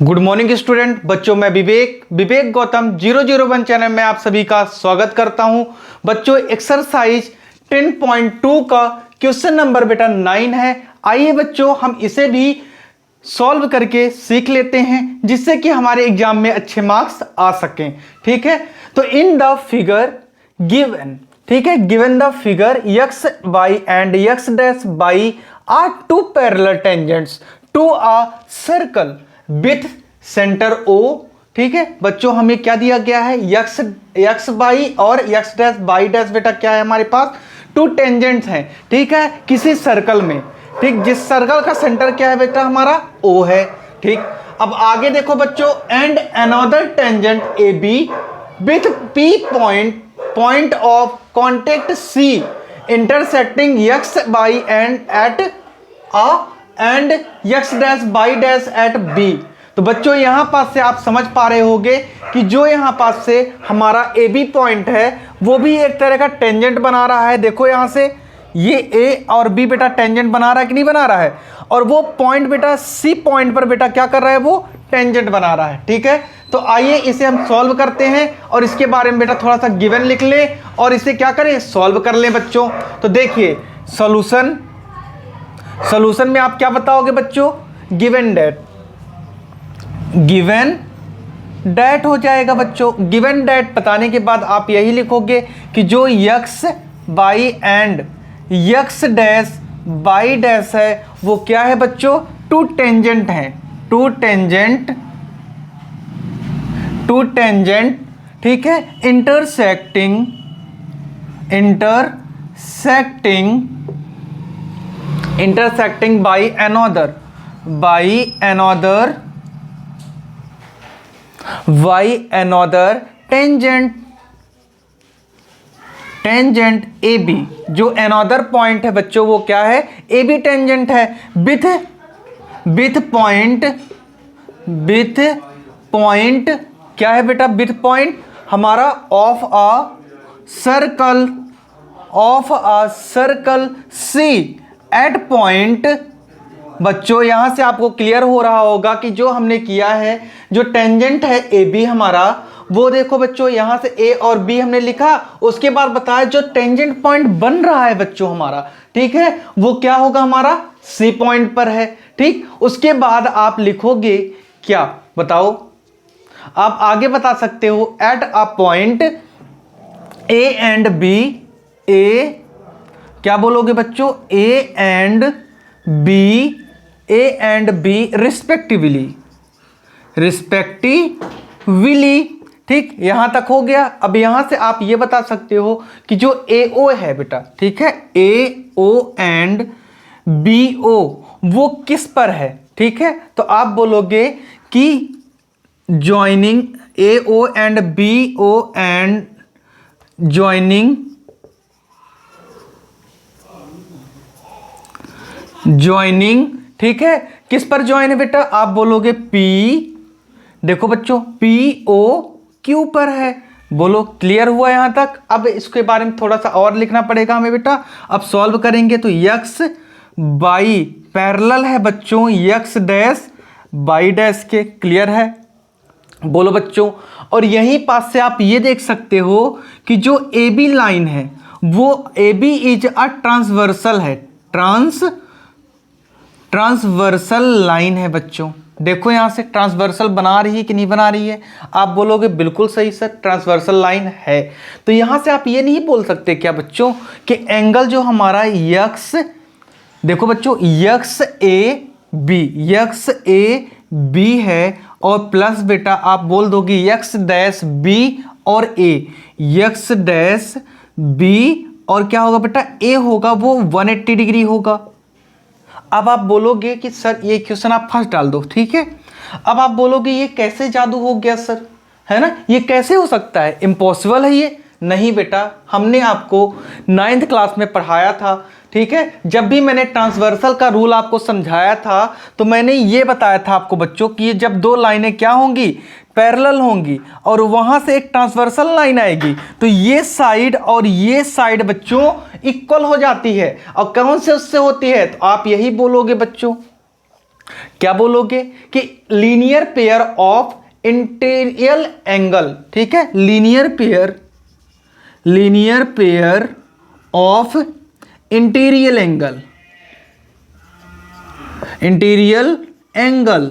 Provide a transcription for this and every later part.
Good morning student बच्चों, मैं विवेक Gautam 001 channel में आप सभी का स्वागत करता हूं। बच्चों, एक्सरसाइज 10.2 का क्वेश्चन नंबर बेटा 9 है। आइए बच्चों, हम इसे भी सॉल्व करके सीख लेते हैं जिससे कि हमारे एग्जाम में अच्छे मार्क्स आ सकें। ठीक है, तो इन द फिगर गिवन, ठीक है, given the figure x y and x dash y are two parallel tangents to a circle with centre O। ठीक है बच्चों, हमें क्या दिया गया है, x y और x डैश y डैश बेटा क्या है हमारे पास, टू टेंजेंट्स हैं। ठीक है, किसी सर्कल में, ठीक, जिस सर्कल का सेंटर क्या है बेटा हमारा O है। ठीक, अब आगे देखो बच्चों, and another tangent AB with P point of contact C intersecting x y and at A and x dash y dash at B। तो बच्चों यहां पास से आप समझ पा रहे होंगे कि जो यहां पास से हमारा AB पॉइंट है वो भी एक तरह का टेंजेंट बना रहा है। देखो यहां से ये A और B बेटा टेंजेंट बना रहा है कि नहीं बना रहा है, और वो पॉइंट बेटा C पॉइंट पर बेटा क्या कर रहा है, वो टेंजेंट बना रहा है। ठीक है, तो आइए इसे हम सॉल्व करते हैं और इसके बारे में बेटा थोड़ा सा गिवन लिख लें और इसे क्या करें, सॉल्व कर लें बच्चों। तो देखिए सॉल्यूशन में आप क्या बताओगे बच्चों, गिवन डैट हो जाएगा बच्चों। गिवन डैट बताने के बाद आप यही लिखोगे कि जो x y and x dash y dash है वो क्या है बच्चों, टू टेंजेंट हैं, टू टेंजेंट, ठीक है, intersecting by another tangent AB। जो another पॉइंट है बच्चों वो क्या है, AB टेंजेंट है विथ पॉइंट क्या है बेटा, विथ पॉइंट हमारा of a circle C at point. बच्चों यहां से आपको क्लियर हो रहा होगा कि जो हमने किया है, जो टेंजेंट है AB हमारा, वो देखो बच्चों यहां से A और B हमने लिखा, उसके बाद बताया जो टेंजेंट पॉइंट बन रहा है बच्चों हमारा, ठीक है, वो क्या होगा हमारा C पॉइंट पर है। ठीक, उसके बाद आप लिखोगे क्या बताओ, आप आगे बता सकते हो, at a point A and B, क्या बोलोगे बच्चों, A एंड B रिस्पेक्टिवली। ठीक, यहां तक हो गया। अब यहां से आप ये बता सकते हो कि जो AO है बेटा, ठीक है, AO एंड BO वो किस पर है। ठीक है, तो आप बोलोगे कि joining AO and BO and joining, ठीक है, किस पर ज्वाइन है बेटा, आप बोलोगे P, देखो बच्चों POQ पर है। बोलो क्लियर हुआ यहां तक। अब इसके बारे में थोड़ा सा और लिखना पड़ेगा हमें बेटा। अब सॉल्व करेंगे तो x y पैरेलल है बच्चों x डैश y डैश के, क्लियर है बोलो बच्चों। और यहीं पास से आप ये देख सकते हो कि जो AB लाइन है वो AB इज अ ट्रांसवर्सल है, ट्रांसवर्सल लाइन है बच्चों। देखो यहां से ट्रांसवर्सल बना रही है कि नहीं बना रही है, आप बोलोगे बिल्कुल सही सर, ट्रांसवर्सल लाइन है। तो यहां से आप ये नहीं बोल सकते क्या बच्चों कि एंगल जो हमारा x, देखो बच्चों XAB है और प्लस बेटा आप बोल दोगे x डैश B और A, x डैश B और क्या होगा बेटा A होगा, वो 180 डिग्री होगा। अब आप बोलोगे कि सर ये क्वेश्चन आप फर्स्ट डाल दो, ठीक है। अब आप बोलोगे ये कैसे जादू हो गया सर, है ना, ये कैसे हो सकता है, इम्पॉसिबल है ये। नहीं बेटा, हमने आपको 9th क्लास में पढ़ाया था, ठीक है। जब भी मैंने ट्रांसवर्सल का रूल आपको समझाया था तो मैंने ये बताया था आपको बच्चों कि ये जब दो लाइनें क्या होंगी, पैरेलल होंगी, और वहां से एक ट्रांसवर्सल लाइन आएगी तो ये साइड और ये साइड बच्चों इक्वल हो जाती है। और कौन से उससे होती है, तो आप यही बोलोगे बच्चों क्या बोलोगे कि linear pair of interior angle, ठीक है, linear pair of interior angle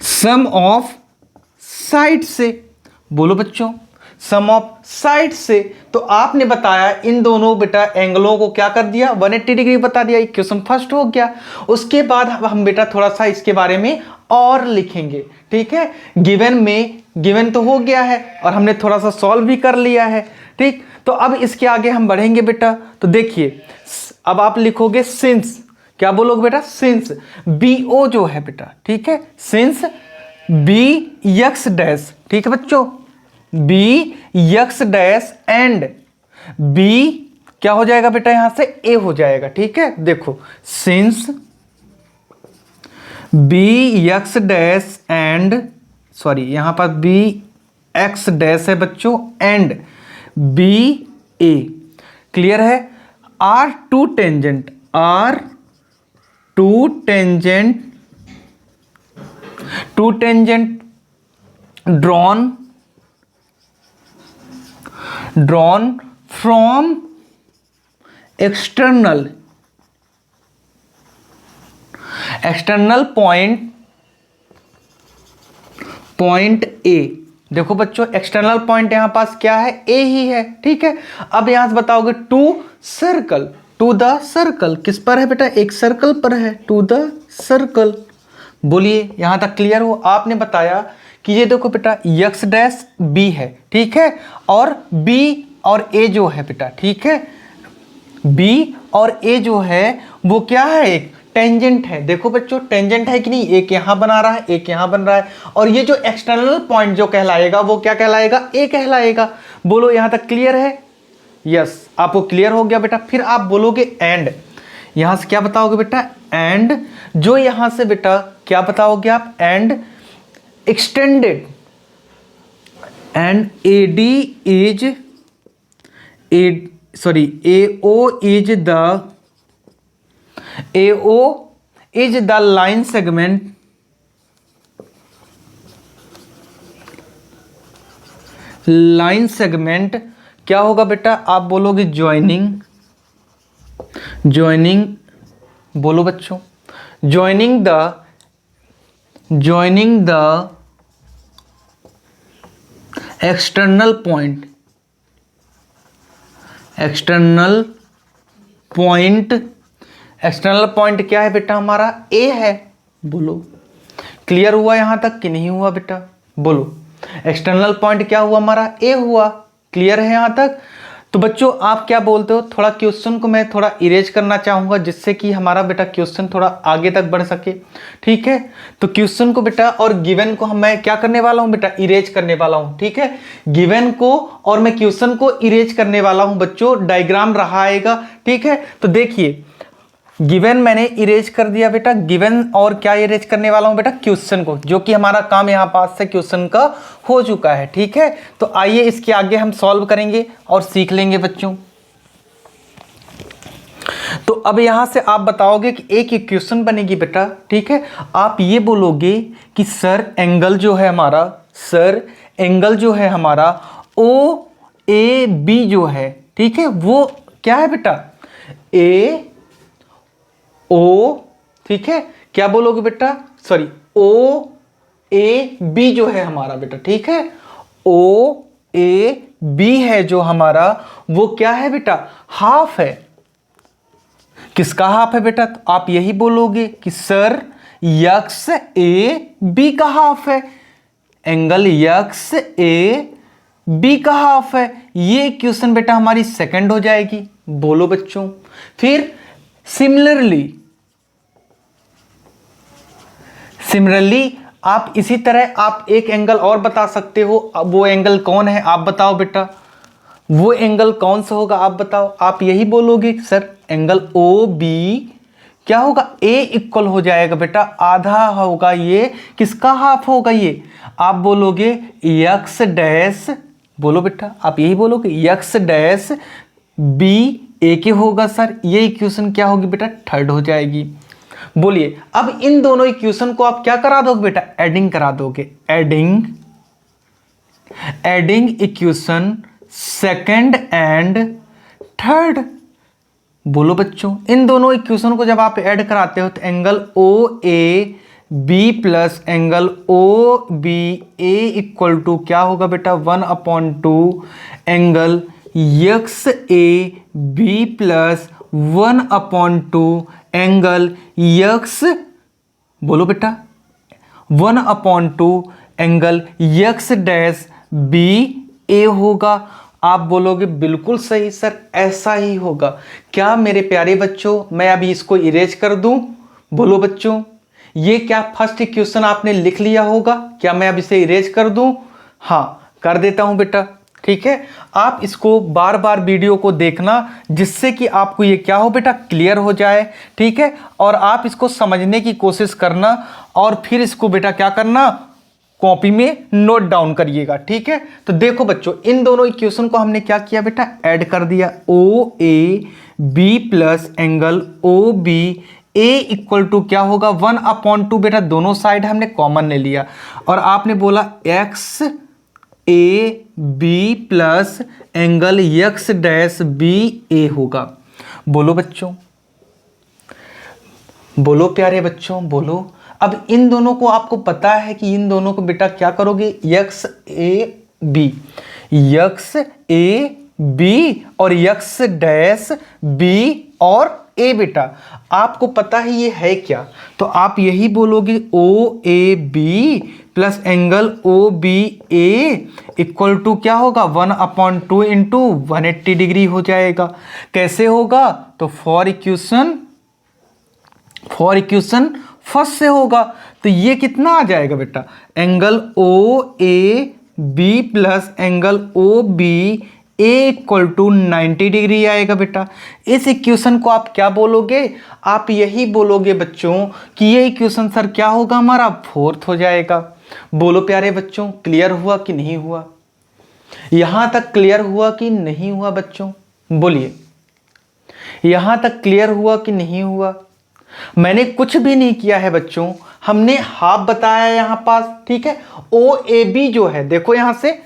sum of side से। बोलो बच्चों, सम ऑफ साइड से। तो आपने बताया इन दोनों बेटा एंगलों को क्या कर दिया, 180 डिग्री बता दिया। क्वेश्चन फर्स्ट हो गया। उसके बाद हम बेटा थोड़ा सा इसके बारे में और लिखेंगे, ठीक है। गिवन तो हो गया है और हमने थोड़ा सा सॉल्व भी कर लिया है, ठीक। तो अब इसके आगे हम बढ़ेंगे बेटा। तो देखिए, अब आप लिखोगे सिंस, क्या बोलोगे बेटा, सिंस BO जो है बेटा, ठीक है, सिंस BX डैश, ठीक है बच्चों, BX डैश एंड B क्या हो जाएगा बेटा, यहां से A हो जाएगा, ठीक है। देखो, since BX dash and, sorry यहां पर BX डैश है बच्चों, एंड BA, क्लियर है। R2 tangent drawn from external point A। देखो बच्चों, एक्सटर्नल पॉइंट यहां पास क्या है, A ही है, ठीक है। अब यहां से बताओगे टू द सर्कल, किस पर है बेटा, एक सर्कल पर है, टू द सर्कल। बोलिए, यहां तक क्लियर हो। आपने बताया कि ये देखो बेटा x डैश B है, ठीक है, और B और A जो है बेटा, ठीक है, B और A जो है वो क्या है, एक टेंजेंट है। देखो बच्चों, टेंजेंट है कि नहीं, एक यहां बना रहा है, एक यहां बन रहा है, और ये जो एक्सटर्नल पॉइंट जो कहलाएगा वो क्या कहलाएगा, A कहलाएगा। बोलो, यहां तक क्लियर है? यस, आपको क्लियर हो गया बेटा। फिर आप बोलोगे एंड, यहां से क्या बताओगे बेटा, एंड जो यहां से बेटा क्या बताओगे आप, and extended, and AD is AO is the line segment क्या होगा बेटा, आप बोलोगे ज्वाइनिंग, बोलो बच्चों, ज्वाइनिंग द एक्सटर्नल पॉइंट क्या है बेटा, हमारा A है। बोलो, क्लियर हुआ यहां तक कि नहीं हुआ बेटा? बोलो, एक्सटर्नल पॉइंट क्या हुआ, हमारा A हुआ। क्लियर है यहां तक? तो बच्चों, आप क्या बोलते हो, थोड़ा क्वेश्चन को मैं थोड़ा इरेज करना चाहूंगा जिससे कि हमारा बेटा क्वेश्चन थोड़ा आगे तक बढ़ सके, ठीक है। तो क्वेश्चन को बेटा और गिवन को मैं क्या करने वाला हूं बेटा, इरेज करने वाला हूं, ठीक है। गिवन को और मैं क्वेश्चन को इरेज करने वाला हूं बच्चों, डायग्राम रहा आएगा, ठीक है। तो देखिए, गिवन मैंने इरेज कर दिया बेटा, गिवन, और क्या इरेज करने वाला हूं बेटा, क्वेश्चन को, जो कि हमारा काम यहां पास से क्वेश्चन का हो चुका है, ठीक है। तो आइए इसके आगे हम सॉल्व करेंगे और सीख लेंगे बच्चों। तो अब यहां से आप बताओगे कि एक इक्वेशन बनेगी बेटा, ठीक है। आप ये बोलोगे कि सर एंगल जो है हमारा OAB जो है, ठीक है, वो क्या है बेटा, AO, ठीक है, क्या बोलोगे बेटा, सॉरी OAB जो है हमारा बेटा, ठीक है, OAB है जो हमारा, वो क्या है बेटा, हाफ है। किसका हाफ है बेटा? तो आप यही बोलोगे कि सर XAB का हाफ है, एंगल XAB का हाफ है। ये क्वेश्चन बेटा हमारी सेकंड हो जाएगी। बोलो बच्चों, फिर सिमिलरली आप इसी तरह आप एक एंगल और बता सकते हो। अब वो एंगल कौन है, आप बताओ बेटा, वो एंगल कौन सा होगा, आप बताओ। आप यही बोलोगे सर एंगल OB क्या होगा, A इक्वल हो जाएगा बेटा, आधा होगा ये, किसका हाफ होगा ये, आप बोलोगे X डैश, बोलो बेटा, आप यही बोलोगे X डैश B A के होगा सर। ये इक्वेशन क्या होगी बेटा, थर्ड हो जाएगी। बोलिए अब इन दोनों इक्वेशन को आप क्या करा दोगे बेटा, एडिंग करा दोगे। Adding equation second and third. बोलो बच्चों, इन दोनों इक्वेशन को जब आप ऐड कराते हो तो angle O A B plus angle O B A equal to क्या होगा बेटा, 1/2 angle X A B plus 1/2 angle X, बोलो बेटा, 1/2 angle X dash B A होगा। आप बोलोगे बिल्कुल सही सर, ऐसा ही होगा। क्या मेरे प्यारे बच्चों, मैं अभी इसको इरेज कर दूं? बोलो बच्चों, ये क्या फर्स्ट इक्वेशन आपने लिख लिया होगा? क्या मैं अब इसे इरेज कर दूं? हाँ, कर देता हूं बेटा। ठीक है, आप इसको बार बार वीडियो को देखना जिससे कि आपको ये क्या हो बेटा, क्लियर हो जाए। ठीक है, और आप इसको समझने की कोशिश करना और फिर इसको बेटा क्या करना, कॉपी में नोट डाउन करिएगा। ठीक है, तो देखो बच्चों, इन दोनों इक्वेशन को हमने क्या किया बेटा, ऐड कर दिया। O A B plus angle O B A equal to क्या होगा, 1/2 बेटा, दोनों साइड हमने कॉमन ले लिया और आपने बोला X A B plus angle X dash B A होगा। बोलो बच्चों, बोलो प्यारे बच्चों, बोलो। अब इन दोनों को आपको पता है कि इन दोनों को बेटा क्या करोगे, यक्स ए बी और यक्स डैश बी और ए बेटा, आपको पता है ये है क्या, तो आप यही बोलोगे O A B plus angle O B A equal to क्या होगा, 1/2 इंटू 180 डिग्री हो जाएगा। कैसे होगा, तो फॉर इक्वेशन फर्स्ट से होगा। तो ये कितना आ जाएगा बेटा, angle O A B plus angle O B A equal to 90 degree आएगा बेटा। इस इक्वेशन को आप क्या बोलोगे, आप यही बोलोगे बच्चों कि ये इक्वेशन सर क्या होगा, हमारा फोर्थ हो जाएगा। बोलो प्यारे बच्चों, क्लियर हुआ कि नहीं हुआ? यहां तक क्लियर हुआ कि नहीं हुआ बच्चों? बोलिए, यहां तक क्लियर हुआ कि नहीं हुआ? मैंने कुछ भी नहीं किया है बच्चों, हमने हाफ बताया है यहां पास। ठीक है, ओ ए बी जो है, देखो यहां से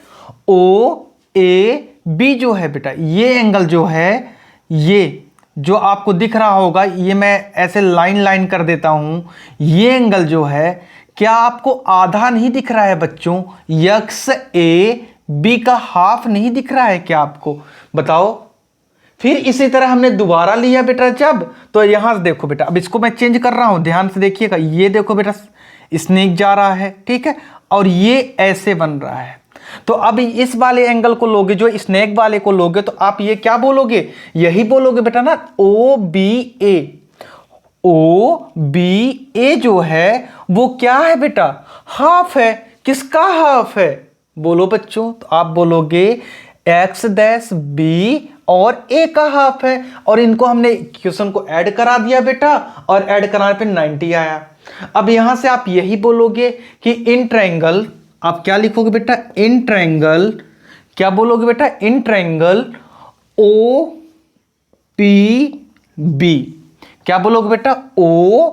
ओ ए बी जो है बेटा, ये एंगल जो है, ये जो आपको दिख रहा होगा, ये मैं ऐसे लाइन कर देता हूं, ये एंगल जो है, क्या आपको आधा नहीं दिख रहा है बच्चों? यक्स ए बी का हाफ नहीं दिख रहा है क्या आपको? बताओ। फिर इसी तरह हमने दोबारा लिया बेटा जब, तो यहां से देखो बेटा, अब इसको मैं चेंज कर रहा हूं, ध्यान से देखिएगा। ये देखो बेटा, स्नेक जा रहा है, ठीक है, और ये ऐसे बन रहा है। तो अब इस वाले एंगल को लोगे, जो स्नेक वाले को लोगे, तो आप ये क्या बोलोगे, यही बोलोगे बेटा ना, ओ बी ए जो है वो क्या है बेटा, हाफ है। किसका हाफ है? बोलो बच्चों, तो आप बोलोगे एक्स डैश बी और ए का हाफ है, और इनको हमने इक्वेशन को ऐड करा दिया बेटा, और ऐड कराने पे 90 आया। अब यहां से आप यही बोलोगे कि इन ट्रायंगल, आप क्या लिखोगे बेटा, इन ट्रायंगल, क्या बोलोगे बेटा, in triangle O P B, क्या बोलोगे बेटा, ओ,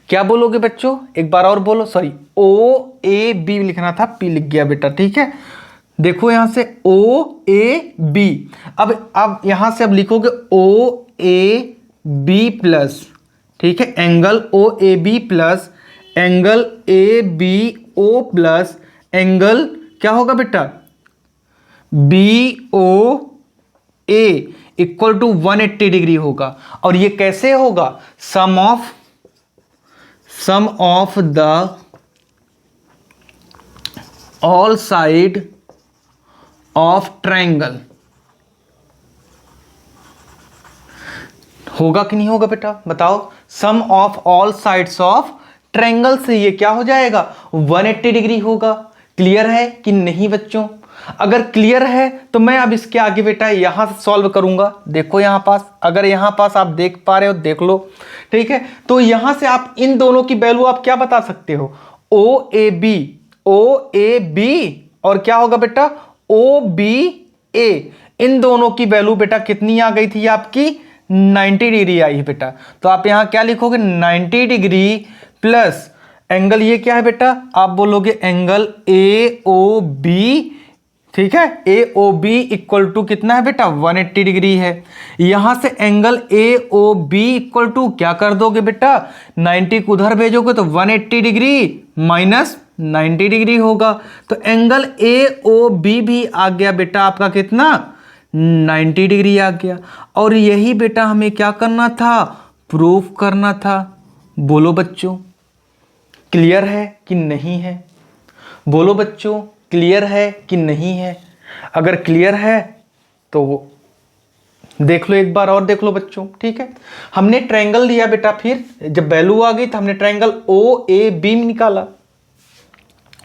क्या बोलोगे बच्चों, एक बार और बोलो, सॉरी, ओ ए बी लिखना था, पी लिख गया बेटा। ठीक है, देखो यहां से ओ ए बी, अब यहां से अब लिखोगे ओ ए बी प्लस, ठीक है, angle O A B plus angle A B O plus angle क्या होगा बेटा, B O A equal to 180 degree होगा। और ये कैसे होगा, sum of the all side of triangle होगा कि नहीं होगा बेटा, बताओ। Sum of all sides of triangle से ये क्या हो जाएगा, 180 डिग्री होगा। क्लियर है कि नहीं बच्चों? अगर क्लियर है तो मैं अब इसके आगे बेटा यहां से सॉल्व करूंगा। देखो यहां पास, अगर यहां पास आप देख पा रहे हो, देख लो। ठीक है, तो यहां से आप इन दोनों की वैल्यू आप क्या बता सकते हो, ओ ए बी और क्या होगा बेटा, ओ बी ए, इन दोनों की वैल्यू बेटा कितनी आ गई थी आपकी, 90 डिग्री आई है बेटा। तो आप यहाँ क्या लिखोगे 90 डिग्री प्लस एंगल ये क्या है बेटा, आप बोलोगे एंगल ए ओ बी, ठीक है। A O B equal to कितना है बेटा 180 डिग्री है। यहां से angle A O B equal to क्या कर दोगे बेटा 90 को उधर भेजोगे तो 180 डिग्री माइनस 90 डिग्री होगा। तो एंगल ए ओ बी भी आ गया बेटा आपका कितना 90 डिग्री आ गया। और यही बेटा हमें क्या करना था, प्रूफ करना था। बोलो बच्चों क्लियर है कि नहीं है, बोलो बच्चों क्लियर है कि नहीं है। अगर क्लियर है तो देख लो एक बार और देख लो बच्चों, ठीक है। हमने ट्रायंगल लिया बेटा, फिर जब वैल्यू आ गई तो हमने ट्रायंगल ओ ए बी निकाला।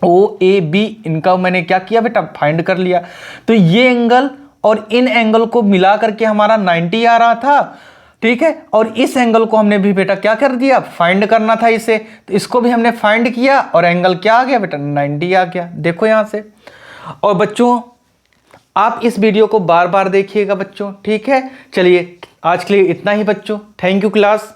ओ ए बी इनका मैंने क्या किया बेटा फाइंड कर लिया। तो ये एंगल और इन एंगल को मिला करके हमारा 90 आ रहा था, ठीक है। और इस एंगल को हमने भी बेटा क्या कर दिया फाइंड करना था इसे, तो इसको भी हमने फाइंड किया और एंगल क्या आ गया बेटा 90 आ गया, देखो यहां से। और बच्चों आप इस वीडियो को बार बार देखिएगा बच्चों, ठीक है। चलिए आज के लिए इतना ही बच्चों, थैंक यू क्लास।